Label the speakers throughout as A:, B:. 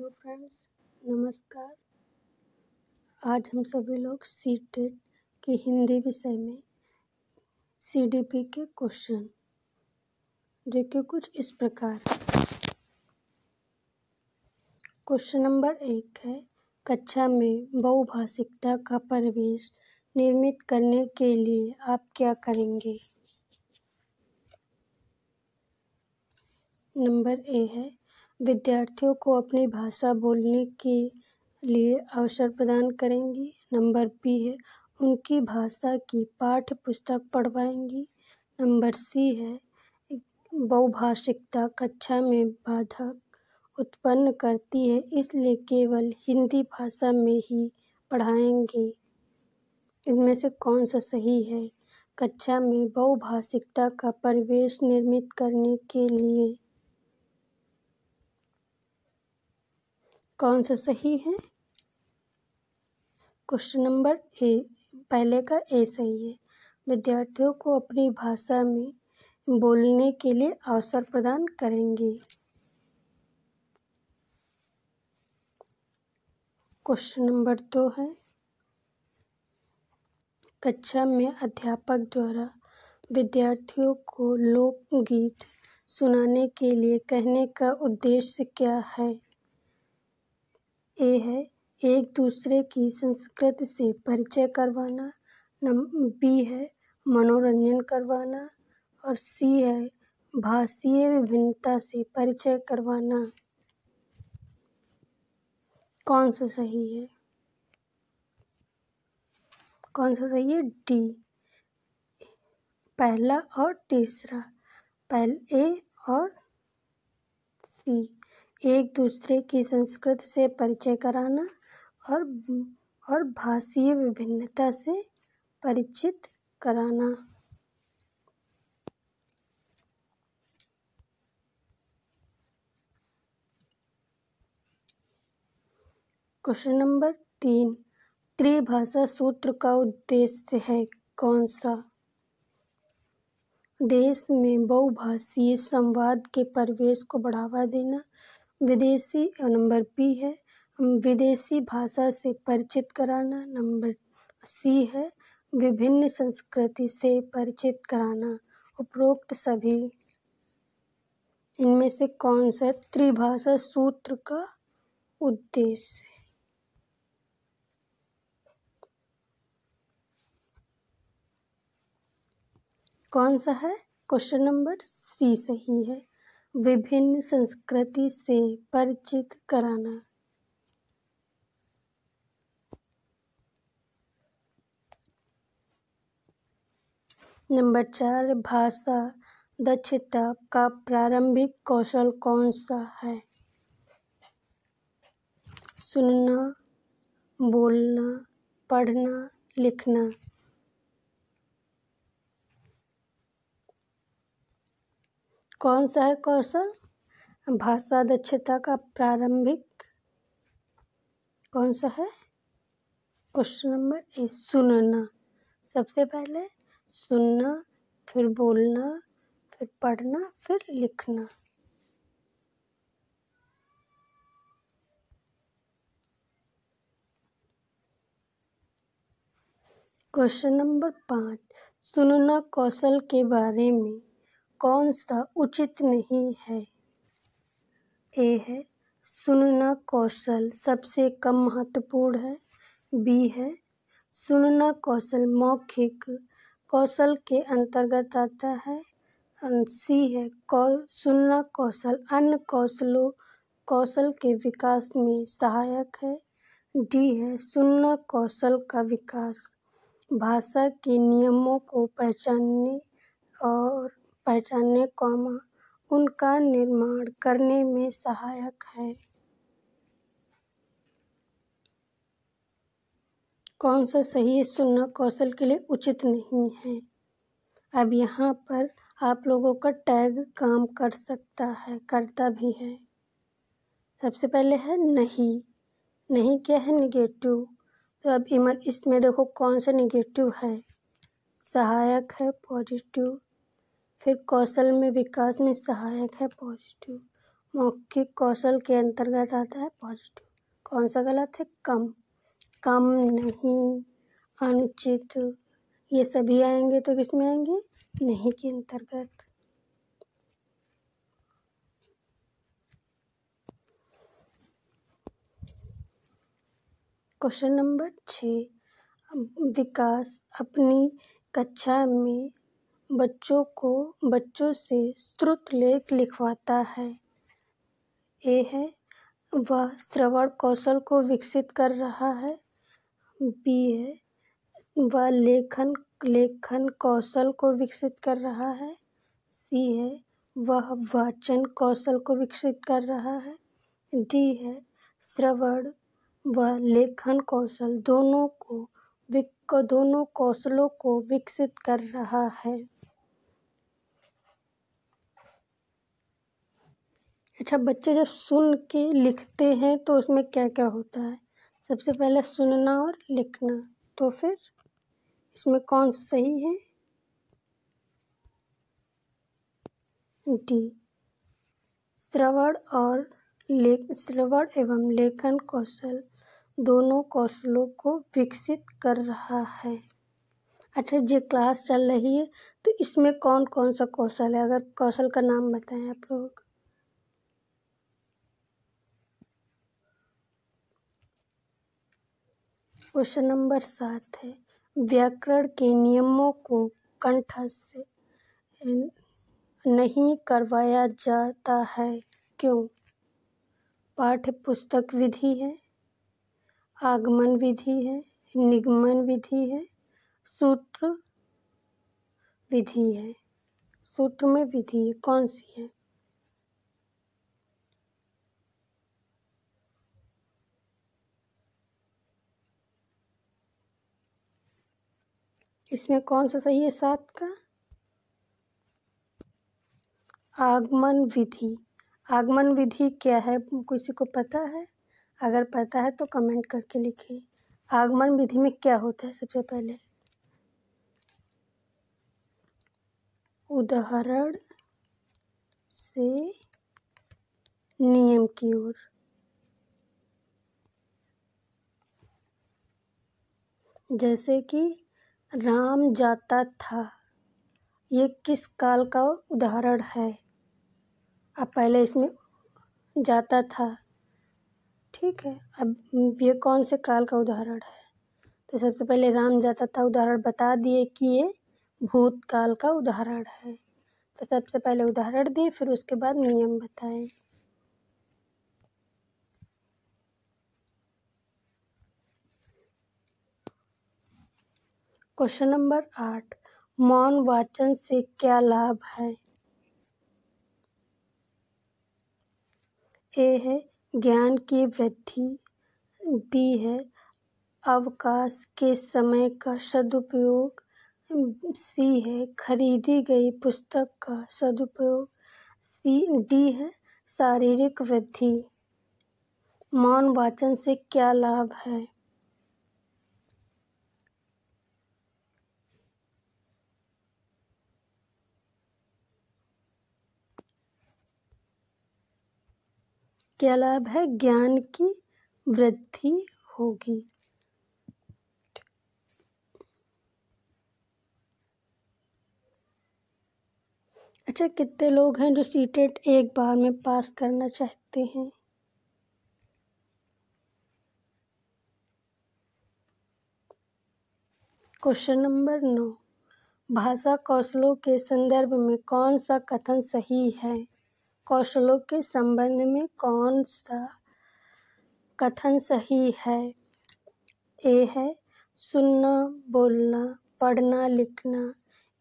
A: Hello friends, नमस्कार। आज हम सभी लोग सीटेट की हिंदी विषय में सीडीपी के क्वेश्चन जो कि कुछ इस प्रकार। क्वेश्चन नंबर 1 है, कक्षा में बहुभाषिकता का परिवेश निर्मित करने के लिए आप क्या करेंगे। नंबर ए है, विद्यार्थियों को अपनी भाषा बोलने के लिए अवसर प्रदान करेंगी। नंबर बी है, उनकी भाषा की पाठ्य पुस्तक पढ़वाएंगी। नंबर सी है, बहुभाषिकता कक्षा में बाधक उत्पन्न करती है, इसलिए केवल हिंदी भाषा में ही पढ़ाएंगे। इनमें से कौन सा सही है। कक्षा में बहुभाषिकता का परिवेश निर्मित करने के लिए कौन सा सही है। क्वेश्चन नंबर ए, पहले का ए सही है। विद्यार्थियों को अपनी भाषा में बोलने के लिए अवसर प्रदान करेंगे। क्वेश्चन नंबर 2 है, कक्षा में अध्यापक द्वारा विद्यार्थियों को लोकगीत सुनाने के लिए कहने का उद्देश्य क्या है। ए है, एक दूसरे की संस्कृति से परिचय करवाना। बी है, मनोरंजन करवाना। और सी है, भाषीय विभिन्नता से परिचय करवाना। कौन सा सही है। कौन सा सही है। डी, पहला और तीसरा, पहले ए और सी, एक दूसरे की संस्कृति से परिचय कराना और भाषीय विभिन्नता से परिचित कराना। क्वेश्चन नंबर 3, त्रिभाषा सूत्र का उद्देश्य है कौन सा। देश में बहुभाषीय संवाद के परिवेश को बढ़ावा देना। विदेशी, नंबर बी है, विदेशी भाषा से परिचित कराना। नंबर सी है, विभिन्न संस्कृति से परिचित कराना। उपरोक्त सभी इनमें से कौन सा त्रिभाषा सूत्र का उद्देश्य। कौन सा है। क्वेश्चन नंबर सी सही है, विभिन्न संस्कृति से परिचित कराना। नंबर 4, भाषा दक्षता का प्रारंभिक कौशल कौन सा है। सुनना, बोलना, पढ़ना, लिखना। कौन सा है कौशल। भाषा दक्षता का प्रारंभिक कौन सा है। क्वेश्चन नंबर ए, सुनना। सबसे पहले सुनना, फिर बोलना, फिर पढ़ना, फिर लिखना। क्वेश्चन नंबर 5, सुनना कौशल के बारे में कौन सा उचित नहीं है। ए है, सुनना कौशल सबसे कम महत्वपूर्ण है। बी है, सुनना कौशल मौखिक कौशल के अंतर्गत आता है। सी है, सुनना कौशल अन्य कौशल के विकास में सहायक है। डी है, सुनना कौशल का विकास भाषा के नियमों को पहचानने उनका निर्माण करने में सहायक है। कौन सा सही है। सुनना कौशल के लिए उचित नहीं है। अब यहाँ पर आप लोगों का टैग काम कर सकता है, करता भी है। सबसे पहले है नहीं। नहीं क्या है, निगेटिव। तो अब इसमें देखो कौन सा निगेटिव है। सहायक है, पॉजिटिव। फिर कौशल में विकास में सहायक है, पॉजिटिव। मौखिक कौशल के अंतर्गत आता है पॉजिटिव। कौन सा गलत है? कम, कम नहीं, अनुचित, ये सभी आएंगे तो किस में आएंगे? नहीं के अंतर्गत। क्वेश्चन नंबर 6, विकास अपनी कक्षा में बच्चों से श्रुत लेख लिखवाता है। ए है, वह श्रवण कौशल को विकसित कर रहा है। बी है, वह लेखन कौशल को विकसित कर रहा है। सी है, वह वाचन कौशल को विकसित कर रहा है। डी है, श्रवण व लेखन कौशल दोनों कौशलों को विकसित कर रहा है। अच्छा, बच्चे जब सुन के लिखते हैं तो उसमें क्या क्या होता है? सबसे पहले सुनना और लिखना। तो फिर इसमें कौन सा सही है? डी, श्रवण एवं लेखन कौशल दोनों कौशलों को विकसित कर रहा है। अच्छा, ये क्लास चल रही है तो इसमें कौन कौन सा कौशल है? अगर कौशल का नाम बताएं आप लोग। क्वेश्चन नंबर 7 है, व्याकरण के नियमों को कंठस्थ नहीं करवाया जाता है, क्यों? पाठ्य पुस्तक विधि है, आगमन विधि है, निगमन विधि है, सूत्र विधि है। सूत्र में विधि है, कौन सी है? इसमें कौन सा सही है 7 का? आगमन विधि। आगमन विधि क्या है, किसी को पता है? अगर पता है तो कमेंट करके लिखिए। आगमन विधि में क्या होता है? सबसे पहले उदाहरण से नियम की ओर। जैसे कि राम जाता था, ये किस काल का उदाहरण है? अब पहले इसमें जाता था, ठीक है। अब ये कौन से काल का उदाहरण है? तो सबसे पहले राम जाता था उदाहरण बता दिए कि ये भूतकाल का उदाहरण है। तो सबसे पहले उदाहरण दिए, फिर उसके बाद नियम बताएं। क्वेश्चन नंबर 8, मौन वाचन से क्या लाभ है? ए है, ज्ञान की वृद्धि। बी है, अवकाश के समय का सदुपयोग। सी है, खरीदी गई पुस्तक का सदुपयोग। डी है, शारीरिक वृद्धि। मौन वाचन से क्या लाभ है? क्या लाभ है? ज्ञान की वृद्धि होगी। अच्छा, कितने लोग हैं जो सीटेट एक बार में पास करना चाहते हैं? क्वेश्चन नंबर 9, भाषा कौशलों के संदर्भ में कौन सा कथन सही है? कौशलों के संबंध में कौन सा कथन सही है? ए है, सुनना, बोलना, पढ़ना, लिखना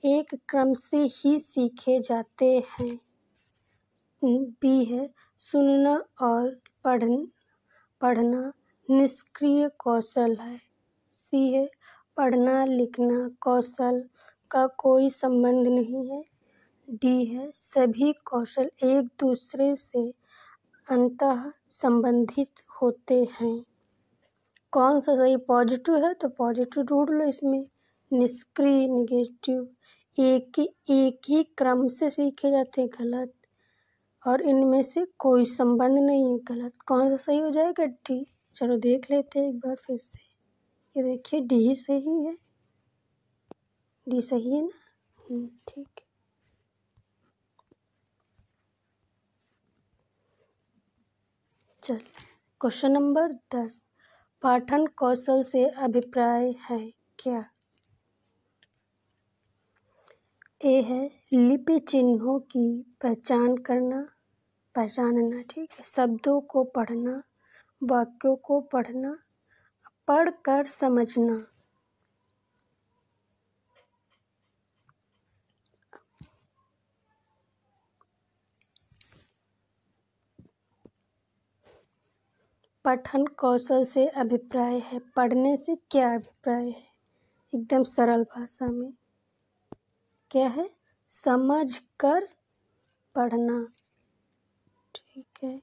A: एक क्रम से ही सीखे जाते हैं। बी है, सुनना और पढ़ना निष्क्रिय कौशल है। सी है, पढ़ना लिखना कौशल का कोई संबंध नहीं है। डी है, सभी कौशल एक दूसरे से अंतः संबंधित होते हैं। कौन सा सही? पॉजिटिव है तो पॉजिटिव ढूंढ लो इसमें। निष्क्रिय नेगेटिव। एक ही क्रम से सीखे जाते, गलत। और इनमें से कोई संबंध नहीं है। गलत। कौन सा सही हो जाएगा? डी। चलो देख लेते हैं एक बार फिर से। ये देखिए डी ही सही है। डी सही है ना? ठीक है। चलिए क्वेश्चन नंबर 10। पाठन कौशल से अभिप्राय है क्या? ए है लिपि चिन्हों की पहचानना, ठीक है, शब्दों को पढ़ना, वाक्यों को पढ़ना, पढ़कर समझना। पठन कौशल से अभिप्राय है। पढ़ने से क्या अभिप्राय है? एकदम सरल भाषा में क्या है? समझ कर पढ़ना, ठीक है।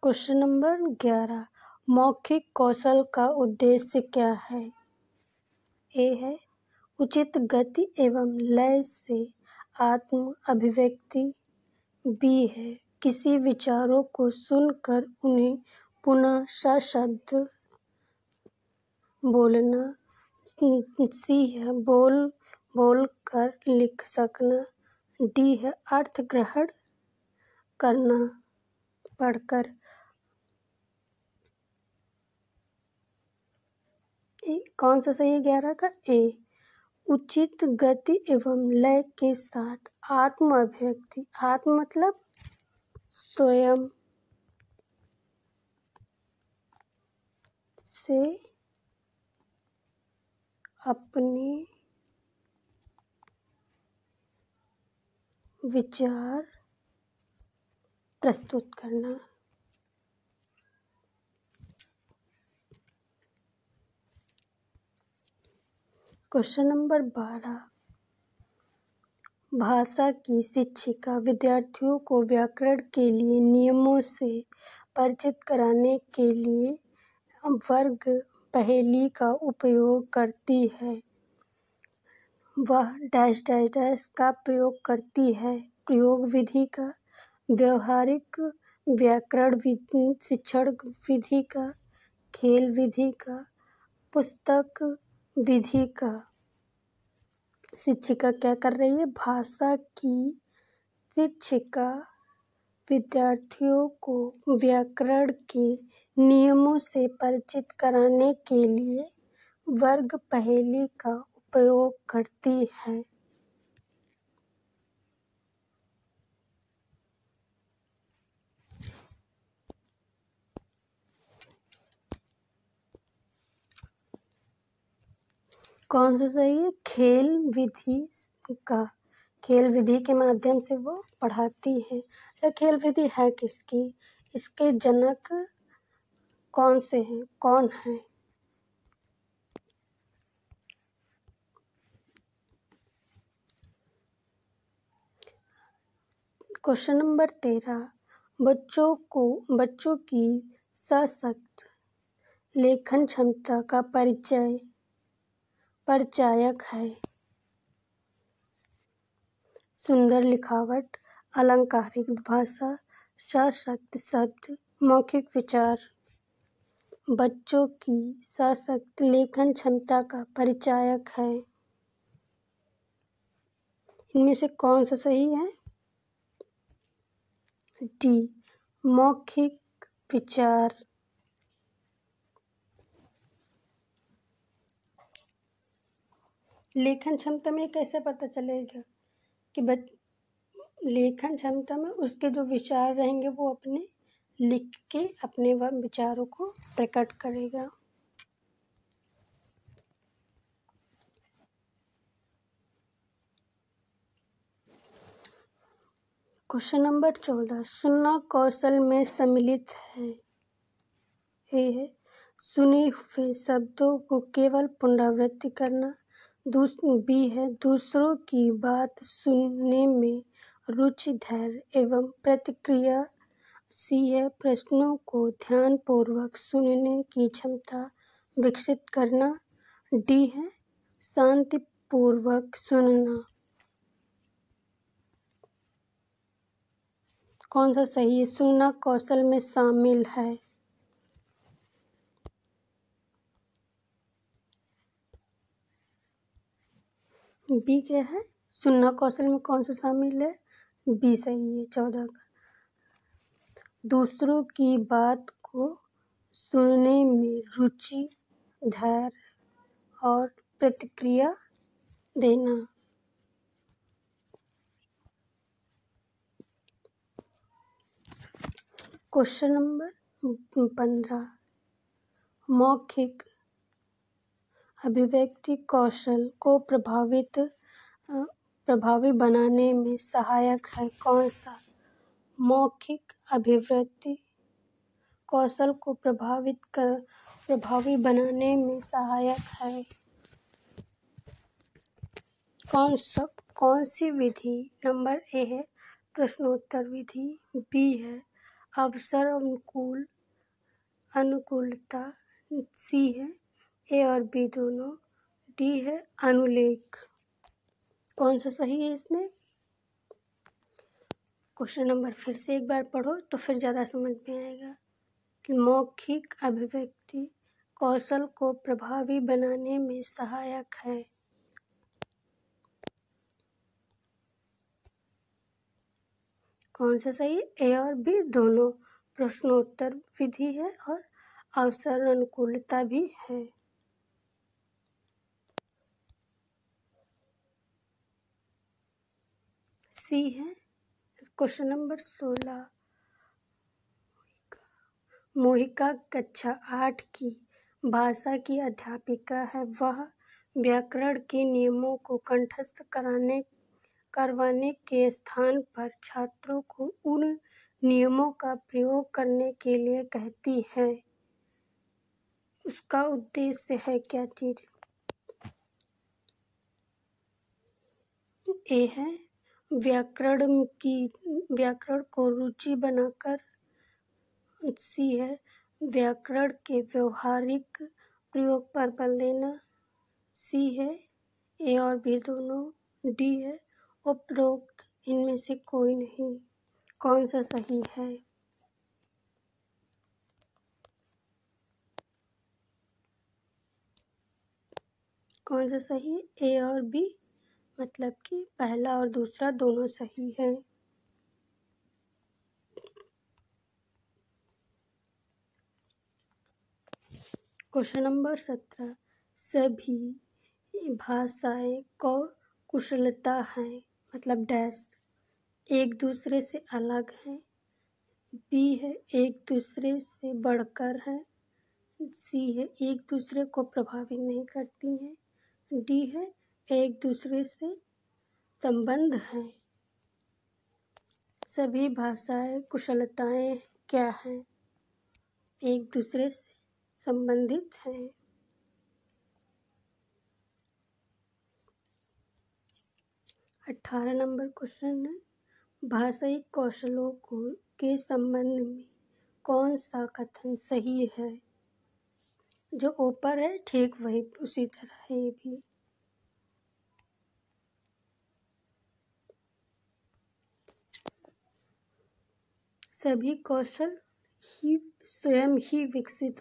A: Question number 11। मौखिक कौशल का उद्देश्य क्या है? ए है उचित गति एवं लय से आत्म अभिव्यक्ति। बी है किसी विचारों को सुनकर उन्हें पुनः सशब्द बोलना। सी है बोल कर लिख सकना। डी है अर्थ ग्रहण करना पढ़कर। कौन सा सही है 11 का? ए उचित गति एवं लय के साथ आत्म अभिव्यक्ति। आत्म मतलब स्वयं से अपने विचार प्रस्तुत करना। Question number 12। भाषा की शिक्षिका विद्यार्थियों को व्याकरण के लिए नियमों से परिचित कराने के लिए वर्ग पहेली का उपयोग करती है। वह डैश डैश डैश का प्रयोग करती है। प्रयोग विधि का, व्यवहारिक व्याकरण शिक्षण विधि का, खेल विधि का, पुस्तक विधि का। शिक्षिका क्या कर रही है? भाषा की शिक्षिका विद्यार्थियों को व्याकरण के नियमों से परिचित कराने के लिए वर्ग पहेली का उपयोग करती है। कौन सा सही है? खेल विधि का। खेल विधि के माध्यम से वो पढ़ाती है। अच्छा, खेल विधि है किसकी? इसके जनक कौन से हैं? कौन है? Question number 13। बच्चों की सशक्त लेखन क्षमता का परिचायक है। सुंदर लिखावट, अलंकारिक भाषा, सशक्त शब्द, मौखिक विचार। बच्चों की सशक्त लेखन क्षमता का परिचायक है। इनमें से कौन सा सही है? डी मौखिक विचार। लेखन क्षमता में कैसे पता चलेगा कि लेखन क्षमता में उसके जो विचार रहेंगे वो अपने लिख के अपने विचारों को प्रकट करेगा। Question number 14। सुनना कौशल में सम्मिलित है। ए है सुने हुए शब्दों को केवल पुनरावृत्ति करना। बी है दूसरों की बात सुनने में रुचि, धैर्य एवं प्रतिक्रिया। सी है प्रश्नों को ध्यानपूर्वक सुनने की क्षमता विकसित करना। डी है शांतिपूर्वक सुनना। कौन सा सही है? सुनना कौशल में शामिल है। बी क्या है? सुनना कौशल में कौन सा शामिल है? बी सही है। 14 का दूसरों की बात को सुनने में रुचि, धैर्य और प्रतिक्रिया देना। क्वेश्चन नंबर 15 मौखिक अभिव्यक्ति कौशल को प्रभावी बनाने में सहायक है। कौन सा? मौखिक अभिव्यक्ति कौशल को प्रभावी बनाने में सहायक है। कौन सी विधि? नंबर ए है प्रश्नोत्तर विधि, बी है अवसर अनुकूलता, सी है ए और बी दोनों, डी है अनुलेख। कौन सा सही है इसमें? क्वेश्चन नंबर फिर से एक बार पढ़ो तो फिर ज़्यादा समझ में आएगा। मौखिक अभिव्यक्ति कौशल को प्रभावी बनाने में सहायक है। कौन सा सही है? ए और बी दोनों। प्रश्नोत्तर विधि है और अवसर अनुकूलता भी है। सी है क्वेश्चन नंबर 16 मोहिका कक्षा 8 की भाषा की अध्यापिका है। वह व्याकरण के नियमों को कंठस्थ करवाने के स्थान पर छात्रों को उन नियमों का प्रयोग करने के लिए कहती है। उसका उद्देश्य है क्या चीज? ए है व्याकरण को रुचि बनाकर, सी है व्याकरण के व्यवहारिक प्रयोग पर बल देना, सी है ए और बी दोनों, डी है उपरोक्त इनमें से कोई नहीं। कौन सा सही है? कौन सा सही? ए और बी, मतलब कि पहला और दूसरा दोनों सही है। क्वेश्चन नंबर 17 सभी भाषाएं कुशलता है, मतलब डैश एक दूसरे से अलग है, बी है एक दूसरे से बढ़कर है, सी है एक दूसरे को प्रभावित नहीं करती हैं, डी है एक दूसरे से संबंध है। सभी भाषाएं कुशलताएं क्या हैं? एक दूसरे से संबंधित हैं। अठारह नंबर क्वेश्चन है भाषाई कौशलों के संबंध में कौन सा कथन सही है? जो ऊपर है ठीक वही उसी तरह है ये भी। सभी कौशल स्वयं ही विकसित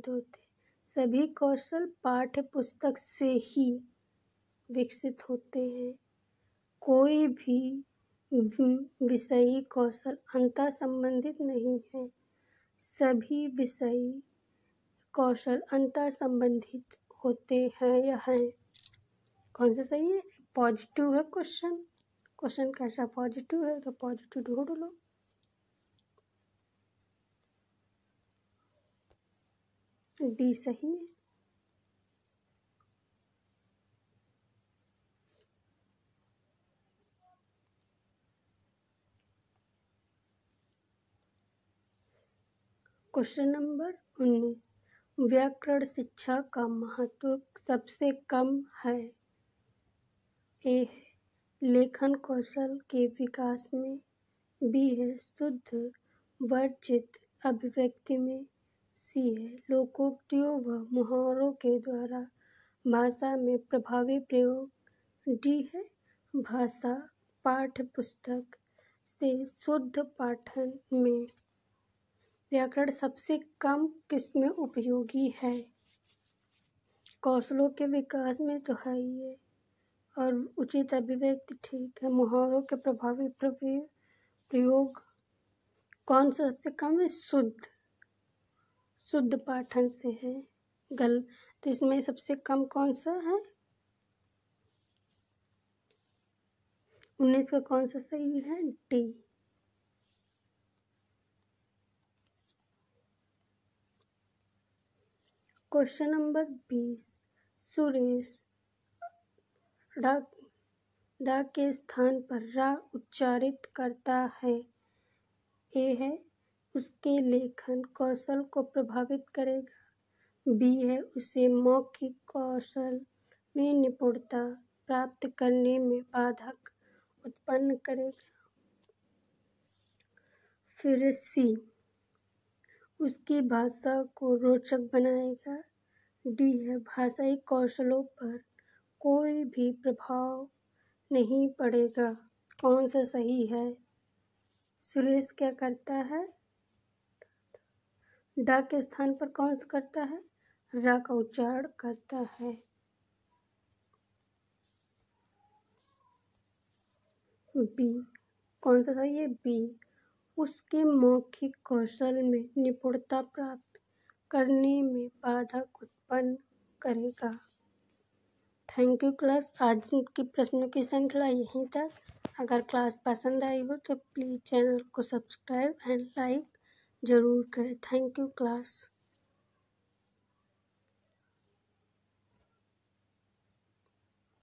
A: होते। सभी कौशल पाठ्य पुस्तक से ही विकसित होते हैं। कोई भी विषयी कौशल अंतः संबंधित नहीं है। सभी विषयी कौशल अंतः संबंधित होते हैं या हैं। कौन सा सही है? पॉजिटिव है क्वेश्चन कैसा पॉजिटिव है तो पॉजिटिव ढूंढ लो। डी सही है। क्वेश्चन नंबर 19 व्याकरण शिक्षा का महत्व सबसे कम है। ए है लेखन कौशल के विकास में, बी है शुद्ध वर्जित अभिव्यक्ति में, सी है लोकोक्तियों व मुहावरों के द्वारा भाषा में प्रभावी प्रयोग, डी है भाषा पाठ्य पुस्तक से शुद्ध पाठन में व्याकरण सबसे कम किसमें उपयोगी है? कौशलों के विकास में तो है ही है, और उचित अभिव्यक्ति ठीक है। मुहावरों के प्रभावी प्रयोग कौन सा सबसे कम है? शुद्ध पाठन से है। तो इसमें सबसे कम कौन सा है? 19 का कौन सा सही है? डी। Question number 20। सुरेश ड के स्थान पर रा उच्चारित करता है। ए है उसके लेखन कौशल को प्रभावित करेगा। बी है उसे मौखिक कौशल में निपुणता प्राप्त करने में बाधक उत्पन्न करेगा। फिर सी उसकी भाषा को रोचक बनाएगा। डी है भाषाई कौशलों पर कोई भी प्रभाव नहीं पड़ेगा। कौन सा सही है? सुरेश क्या करता है? ड के स्थान पर कौन सा करता है? रा का उच्चारण करता है। बी कौन सा सही है? बी उसके मौखिक कौशल में निपुणता प्राप्त करने में बाधक उत्पन्न करेगा। Thank you class. आज की प्रश्नों की श्रृंखला यहीं तक। अगर क्लास पसंद आई हो तो प्लीज़ चैनल को सब्सक्राइब एंड लाइक ज़रूर करें। Thank you class.